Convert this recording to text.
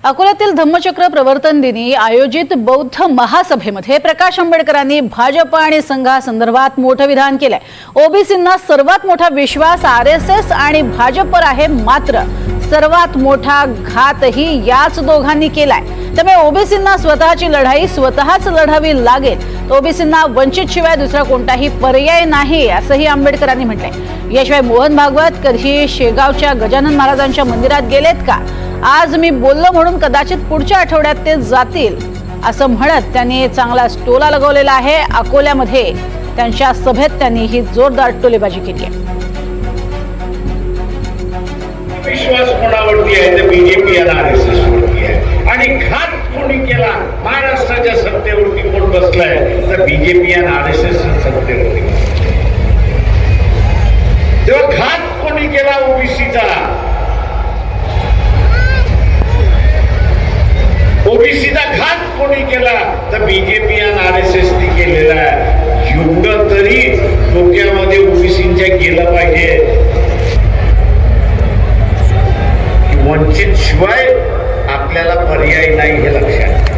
अकोल्यातील धम्मचक्र प्रवर्तन दिनी आयोजित बौद्ध महासभेमध्ये प्रकाश आंबेडकरांनी भाजप आणि संघासंदर्भात मोठं विधान केलंय। ओबीसींना सर्वात मोठा विश्वास आरएसएस आणि भाजपवर आहे, मात्र सर्वात मोठा घातही याच दोघांनी केलाय। त्यामुळे ओबीसींना स्वतःची लढाई स्वतःच लढावी लागेल। ओबीसींना वंचित शिवाय दुसरा कोणताही पर्याय नाही, असंही आंबेडकरांनी म्हटलंय। याशिवाय मोहन भागवत कधी शेगावच्या गजानन महाराजांच्या मंदिरात गेलेत का? आज मी बोललो म्हणून कदाचित पुढच्या आठवड्यात ते जातील, असं म्हणत त्यांनी चांगला टोला लगवलेला आहे। अकोल्यामध्ये त्यांच्या सभेत त्यांनी ही जोरदार टोलेबाजी केली आहे। विश्वास कोणावरती आहे तर बीजेपी आणि आरएसएस वरती आहे, आणि घात कोणी केला महाराष्ट्राच्या सत्तेवरती कोण बसलाय तर बीजेपी आणि आरएसएस सत्तेवरती। तेव्हा घात कोणी केला ओबीसीचा घात कोणी केला तर बीजेपी आणि आरएसएस नी केलेला आहे। एवढं तरी डोक्यामध्ये ओबीसींच्या गेलं पाहिजे, वंचित शिवाय आपल्याला पर्याय नाही हे लक्षात